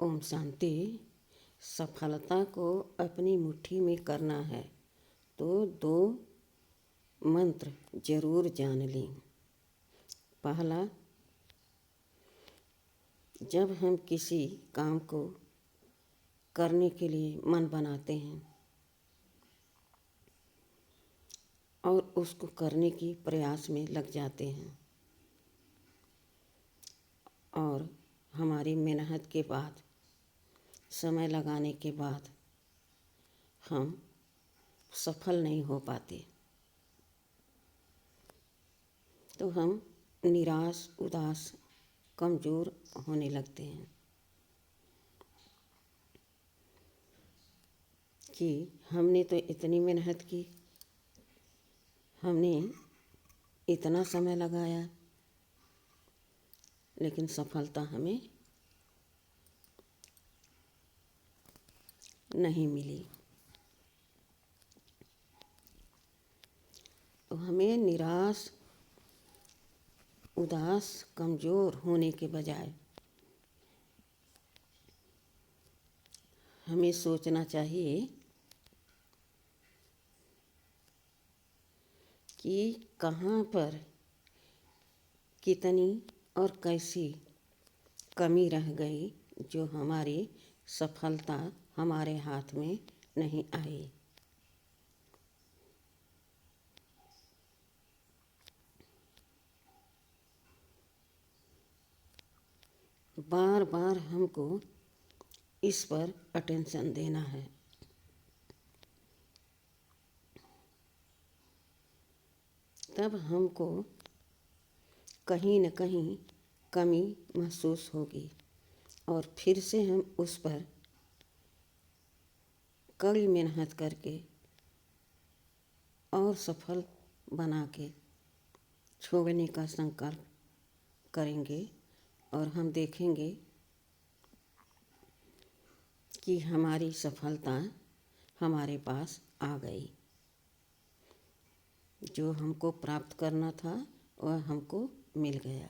ओम शांति। सफलता को अपनी मुट्ठी में करना है तो दो मंत्र जरूर जान लें। पहला, जब हम किसी काम को करने के लिए मन बनाते हैं और उसको करने की प्रयास में लग जाते हैं और हमारी मेहनत के बाद, समय लगाने के बाद हम सफल नहीं हो पाते तो हम निराश, उदास, कमज़ोर होने लगते हैं कि हमने तो इतनी मेहनत की, हमने इतना समय लगाया, लेकिन सफलता हमें नहीं मिली। तो हमें निराश, उदास, कमज़ोर होने के बजाय हमें सोचना चाहिए कि कहाँ पर कितनी और कैसी कमी रह गई जो हमारी सफलता हमारे हाथ में नहीं आई। बार बार हमको इस पर अटेंशन देना है। तब हमको कहीं न कहीं कमी महसूस होगी और फिर से हम उस पर कड़ी मेहनत करके और सफल बना के छोड़ने का संकल्प करेंगे और हम देखेंगे कि हमारी सफलता हमारे पास आ गई। जो हमको प्राप्त करना था वह हमको मिल गया।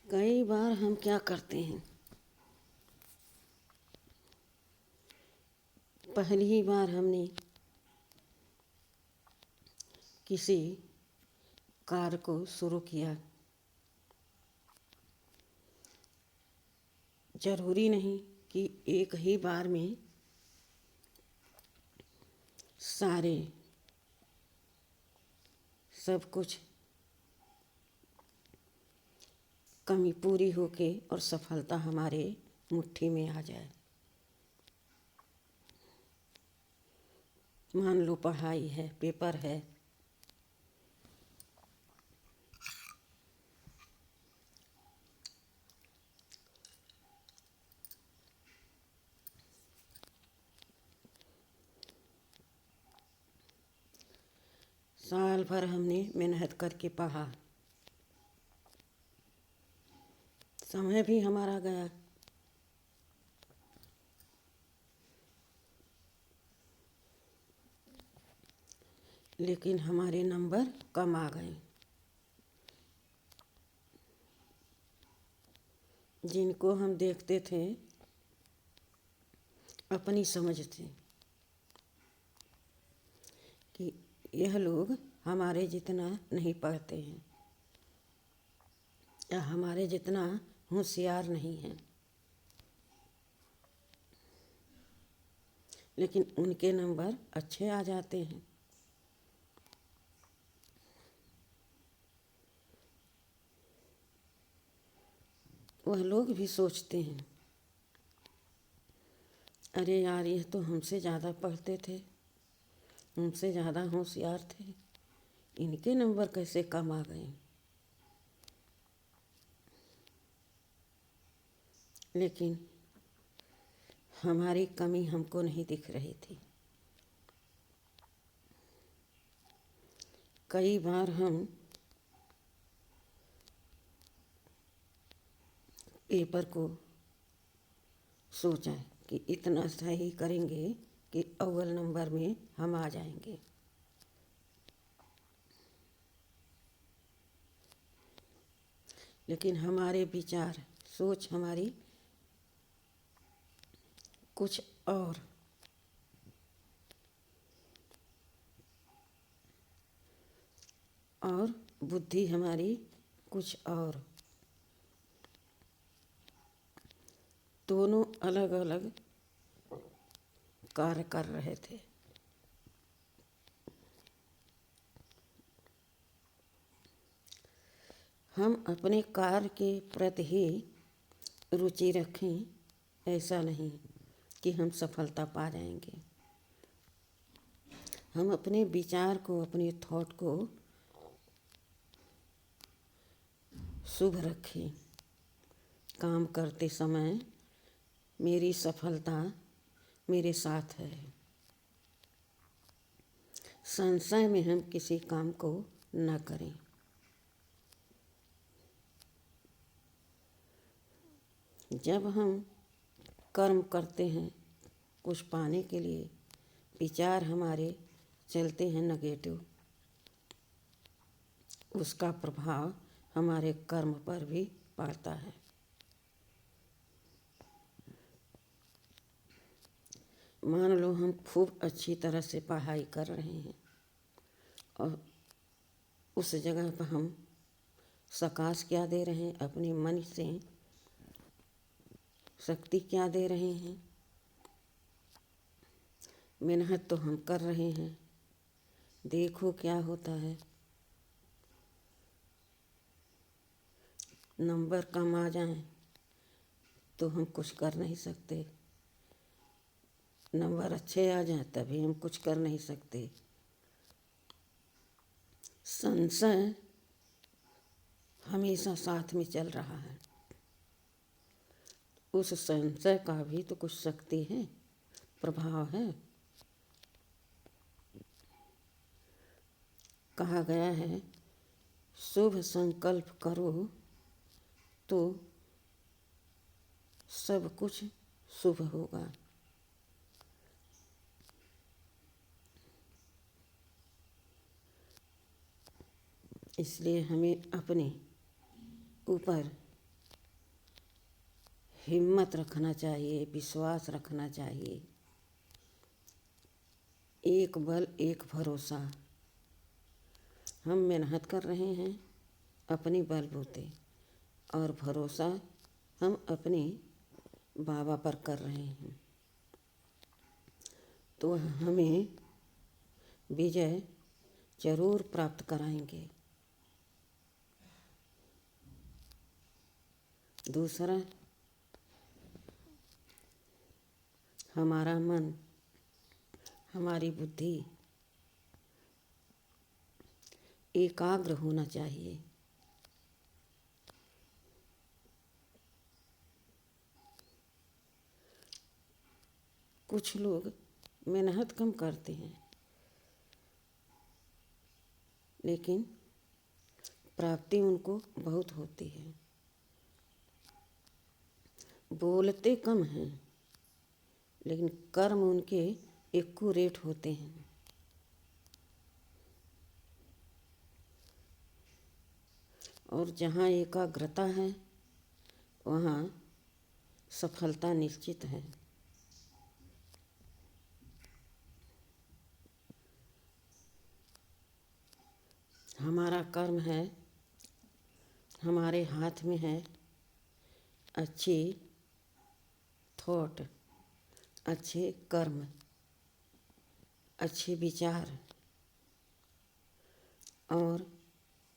कई बार हम क्या करते हैं, पहली ही बार हमने किसी कार्य को शुरू किया, जरूरी नहीं कि एक ही बार में सारे सब कुछ कमी पूरी होके और सफलता हमारे मुट्ठी में आ जाए। मान लो पढ़ाई है, पेपर है, साल भर हमने मेहनत करके पढ़ा, समय भी हमारा गया, लेकिन हमारे नंबर कम आ गए। जिनको हम देखते थे अपनी समझ से कि यह लोग हमारे जितना नहीं पढ़ते हैं या हमारे जितना होशियार नहीं हैं, लेकिन उनके नंबर अच्छे आ जाते हैं। वह लोग भी सोचते हैं, अरे यार, यह तो हमसे ज़्यादा पढ़ते थे, हमसे ज़्यादा होशियार थे, इनके नंबर कैसे कम आ गए। लेकिन हमारी कमी हमको नहीं दिख रही थी। कई बार हम पेपर को सोचा कि इतना सही करेंगे कि अव्वल नंबर में हम आ जाएंगे, लेकिन हमारे विचार सोच हमारी कुछ और बुद्धि हमारी कुछ और, दोनों अलग अलग कार्य कर रहे थे। हम अपने कार्य के प्रति ही रुचि रखें, ऐसा नहीं कि हम सफलता पा जाएंगे। हम अपने विचार को, अपने थॉट को शुभ रखें। काम करते समय मेरी सफलता मेरे साथ है। संशय में हम किसी काम को न करें। जब हम कर्म करते हैं कुछ पाने के लिए, विचार हमारे चलते हैं नेगेटिव, उसका प्रभाव हमारे कर्म पर भी पड़ता है। मान लो हम खूब अच्छी तरह से पढ़ाई कर रहे हैं और उस जगह पर हम सकाश क्या दे रहे हैं, अपने मन से शक्ति क्या दे रहे हैं, मेहनत तो हम कर रहे हैं, देखो क्या होता है। नंबर कम आ जाएं तो हम कुछ कर नहीं सकते, नंबर अच्छे आ जाएं तभी हम कुछ कर नहीं सकते। संशय हमेशा साथ में चल रहा है। उस संशय का भी तो कुछ शक्ति है, प्रभाव है। कहा गया है शुभ संकल्प करो तो सब कुछ शुभ होगा। इसलिए हमें अपने ऊपर हिम्मत रखना चाहिए, विश्वास रखना चाहिए। एक बल एक भरोसा। हम मेहनत कर रहे हैं अपनी बलबूते, और भरोसा हम अपने बाबा पर कर रहे हैं, तो हमें विजय जरूर प्राप्त कराएंगे। दूसरा, हमारा मन, हमारी बुद्धि एकाग्र होना चाहिए। कुछ लोग मेहनत कम करते हैं लेकिन प्राप्ति उनको बहुत होती है। बोलते कम हैं लेकिन कर्म उनके एक्यूरेट होते हैं। और जहाँ एकाग्रता है वहाँ सफलता निश्चित है। हमारा कर्म है, हमारे हाथ में है। अच्छी थॉट, अच्छे कर्म, अच्छे विचार, और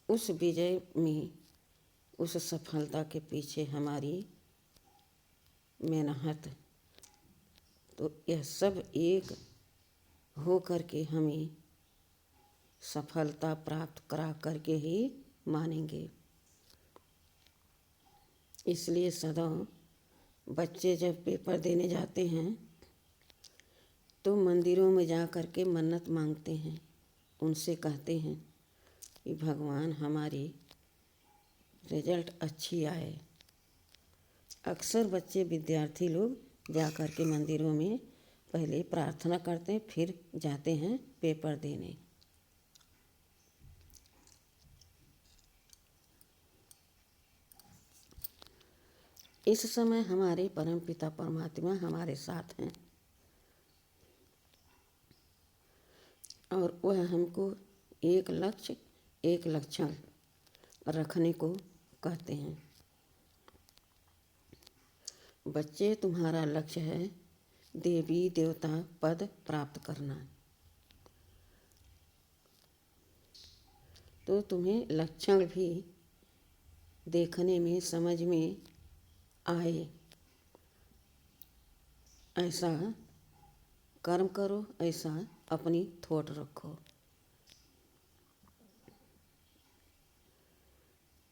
उस विजय में, उस सफलता के पीछे हमारी मेहनत, तो यह सब एक हो करके हमें सफलता प्राप्त करा करके ही मानेंगे। इसलिए सदा बच्चे जब पेपर देने जाते हैं तो मंदिरों में जा कर के मन्नत मांगते हैं, उनसे कहते हैं कि भगवान हमारी रिजल्ट अच्छी आए। अक्सर बच्चे, विद्यार्थी लोग जा कर के मंदिरों में पहले प्रार्थना करते हैं, फिर जाते हैं पेपर देने। इस समय हमारे परम पिता परमात्मा हमारे साथ हैं और वह हमको एक लक्ष्य एक लक्षण रखने को कहते हैं। बच्चे, तुम्हारा लक्ष्य है देवी देवता पद प्राप्त करना, तो तुम्हें लक्षण भी देखने में समझ में आए ऐसा कर्म करो, ऐसा अपनी थोट रखो।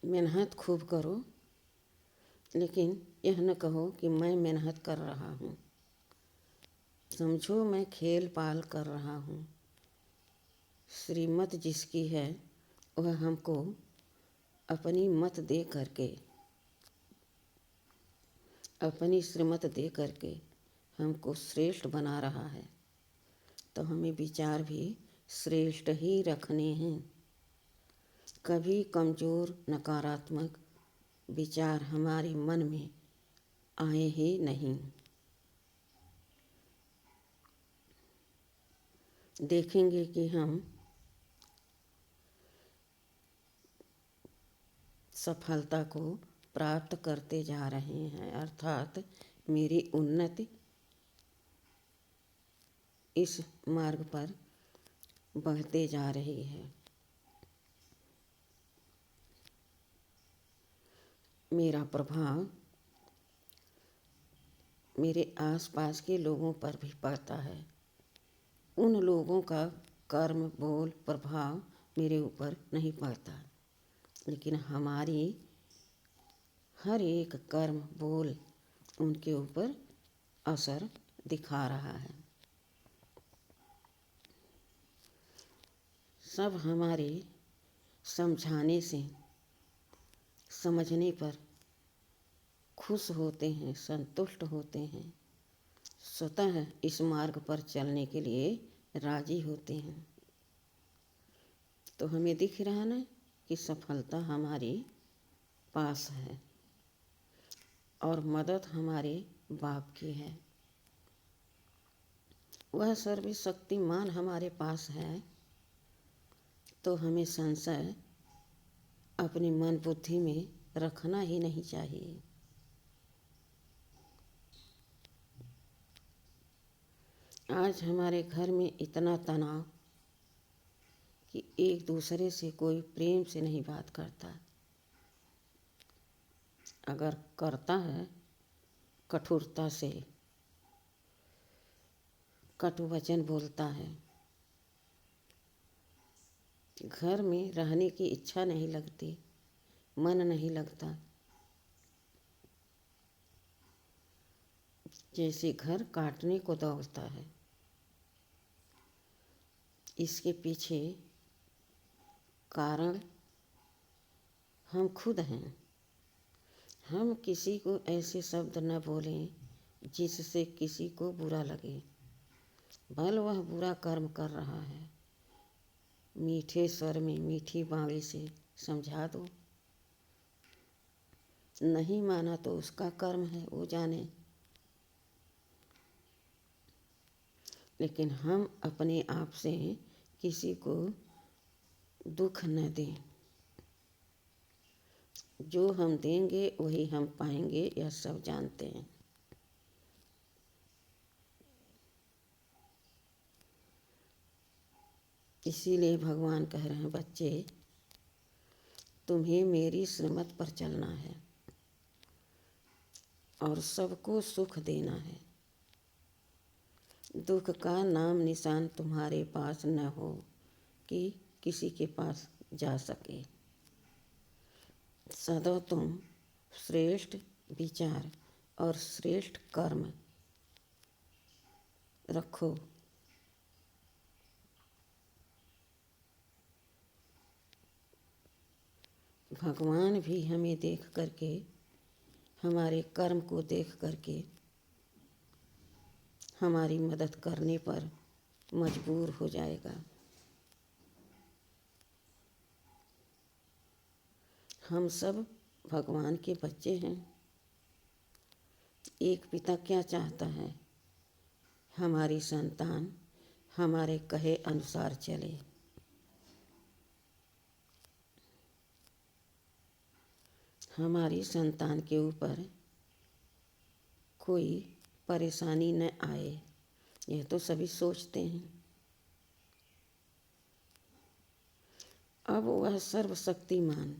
मेहनत खूब करो, लेकिन यह न कहो कि मैं मेहनत कर रहा हूँ। समझो मैं खेल पाल कर रहा हूँ। श्रीमत जिसकी है वह हमको अपनी मत दे करके, अपनी श्रीमत दे करके हमको श्रेष्ठ बना रहा है, तो हमें विचार भी श्रेष्ठ ही रखने हैं। कभी कमज़ोर नकारात्मक विचार हमारे मन में आए ही नहीं। देखेंगे कि हम सफलता को प्राप्त करते जा रहे हैं, अर्थात मेरी उन्नति इस मार्ग पर बढ़ते जा रही है। मेरा प्रभाव मेरे आसपास के लोगों पर भी पड़ता है। उन लोगों का कर्म बोल प्रभाव मेरे ऊपर नहीं पड़ता, लेकिन हमारी हर एक कर्म बोल उनके ऊपर असर दिखा रहा है। सब हमारे समझाने से, समझने पर खुश होते हैं, संतुष्ट होते हैं, स्वतः इस मार्ग पर चलने के लिए राजी होते हैं। तो हमें दिख रहा ना कि सफलता हमारे पास है और मदद हमारे बाप की है। वह सर्वशक्तिमान हमारे पास है, तो हमें संशय अपनी मन बुद्धि में रखना ही नहीं चाहिए। आज हमारे घर में इतना तनाव कि एक दूसरे से कोई प्रेम से नहीं बात करता, अगर करता है कठोरता से कटु वचन बोलता है। घर में रहने की इच्छा नहीं लगती, मन नहीं लगता, जैसे घर काटने को दौड़ता है। इसके पीछे कारण हम खुद हैं। हम किसी को ऐसे शब्द न बोलें जिससे किसी को बुरा लगे, भले वह बुरा कर्म कर रहा है। मीठे स्वर में मीठी बाणी से समझा दो। नहीं माना तो उसका कर्म है, वो जाने। लेकिन हम अपने आप से किसी को दुख न दें। जो हम देंगे वही हम पाएंगे, यह सब जानते हैं। इसीलिए भगवान कह रहे हैं, बच्चे तुम्हें मेरी श्रीमत पर चलना है और सबको सुख देना है। दुख का नाम निशान तुम्हारे पास न हो कि किसी के पास जा सके। सदा तुम श्रेष्ठ विचार और श्रेष्ठ कर्म रखो। भगवान भी हमें देख करके, हमारे कर्म को देख करके हमारी मदद करने पर मजबूर हो जाएगा। हम सब भगवान के बच्चे हैं। एक पिता क्या चाहता है? हमारी संतान हमारे कहे अनुसार चले। हमारी संतान के ऊपर कोई परेशानी न आए, यह तो सभी सोचते हैं। अब वह सर्वशक्तिमान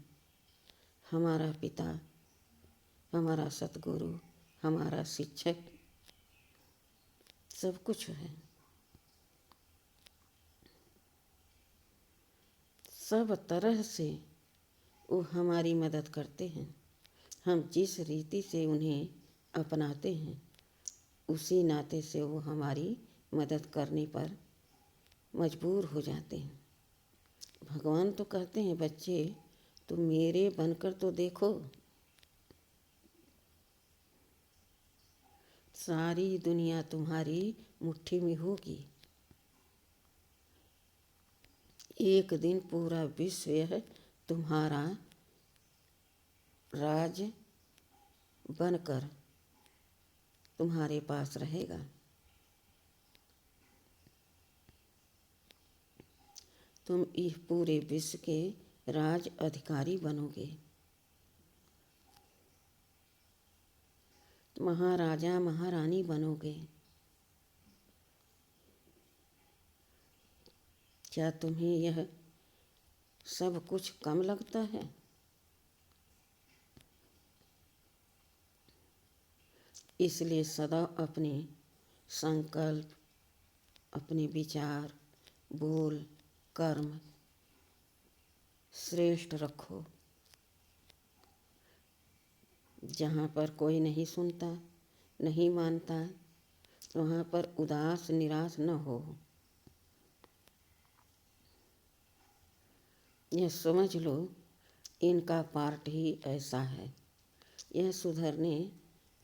हमारा पिता, हमारा सतगुरु, हमारा शिक्षक सब कुछ है। सब तरह से वो हमारी मदद करते हैं। हम जिस रीति से उन्हें अपनाते हैं उसी नाते से वो हमारी मदद करने पर मजबूर हो जाते हैं। भगवान तो कहते हैं, बच्चे तुम मेरे बनकर तो देखो, सारी दुनिया तुम्हारी मुट्ठी में होगी। एक दिन पूरा विश्व यह तुम्हारा राज बनकर तुम्हारे पास रहेगा। तुम इस पूरे विश्व के राज अधिकारी बनोगे। महाराजा महारानी बनोगे। क्या तुम्हें यह सब कुछ कम लगता है? इसलिए सदा अपने संकल्प, अपने विचार, बोल, कर्म श्रेष्ठ रखो। जहाँ पर कोई नहीं सुनता, नहीं मानता, वहाँ पर उदास निराश न हो। यह समझ लो इनका पार्ट ही ऐसा है। यह सुधरने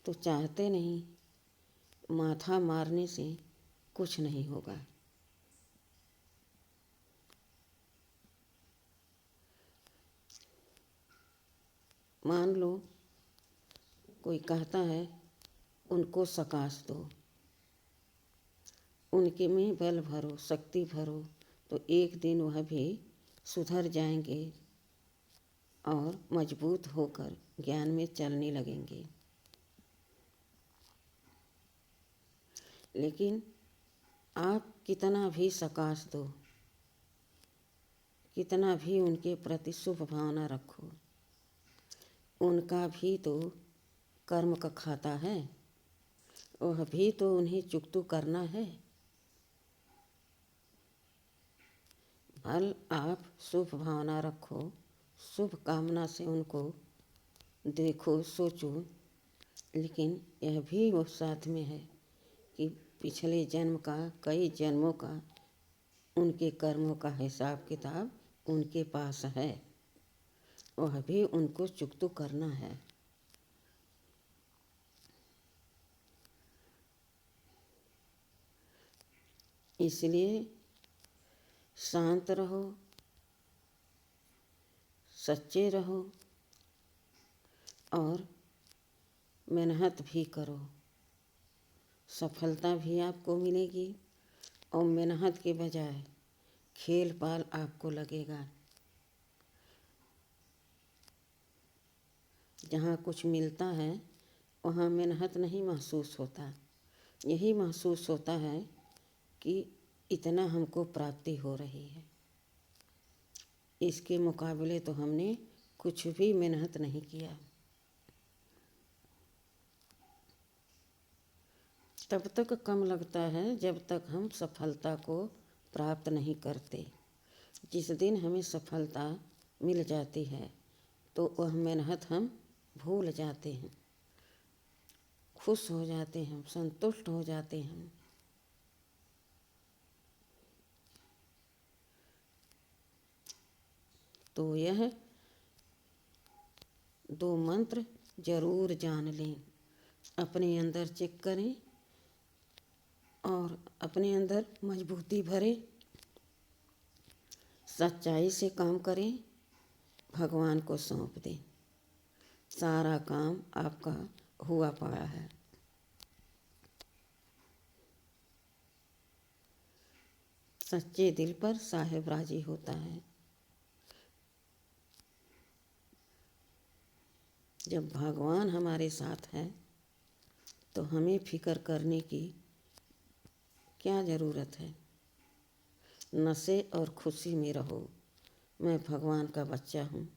तो चाहते नहीं, माथा मारने से कुछ नहीं होगा। मान लो कोई कहता है उनको सकाश दो, उनके में बल भरो, शक्ति भरो, तो एक दिन वह भी सुधर जाएंगे और मजबूत होकर ज्ञान में चलने लगेंगे। लेकिन आप कितना भी सकाश दो, कितना भी उनके प्रति शुभ भावना रखो, उनका भी तो कर्म का खाता है, वह भी तो उन्हें चुकतू करना है। भल आप शुभ भावना रखो, शुभ कामना से उनको देखो, सोचो, लेकिन यह भी वो साथ में है कि पिछले जन्म का, कई जन्मों का उनके कर्मों का हिसाब किताब उनके पास है, वह भी उनको चुकतू करना है। इसलिए शांत रहो, सच्चे रहो और मेहनत भी करो। सफलता भी आपको मिलेगी और मेहनत के बजाय खेल पाल आपको लगेगा। जहाँ कुछ मिलता है वहाँ मेहनत नहीं महसूस होता, यही महसूस होता है कि इतना हमको प्राप्ति हो रही है। इसके मुकाबले तो हमने कुछ भी मेहनत नहीं किया। तब तक कम लगता है जब तक हम सफलता को प्राप्त नहीं करते। जिस दिन हमें सफलता मिल जाती है तो वह मेहनत हम भूल जाते हैं, खुश हो जाते हैं, संतुष्ट हो जाते हैं। तो यह 2 मंत्र जरूर जान लें, अपने अंदर चेक करें और अपने अंदर मजबूती भरें, सच्चाई से काम करें, भगवान को सौंप दें। सारा काम आपका हुआ पड़ा है। सच्चे दिल पर साहिब राजी होता है। जब भगवान हमारे साथ है तो हमें फिक्र करने की क्या ज़रूरत है। नशे और खुशी में रहो। मैं भगवान का बच्चा हूँ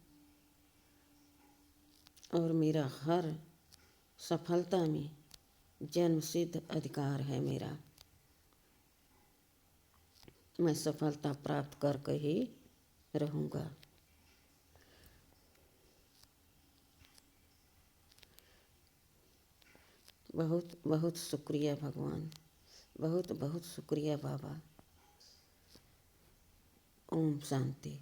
और मेरा हर सफलता में जन्मसिद्ध अधिकार है मेरा। मैं सफलता प्राप्त करके ही रहूँगा। बहुत बहुत शुक्रिया भगवान, बहुत बहुत शुक्रिया बाबा। ओम शांति।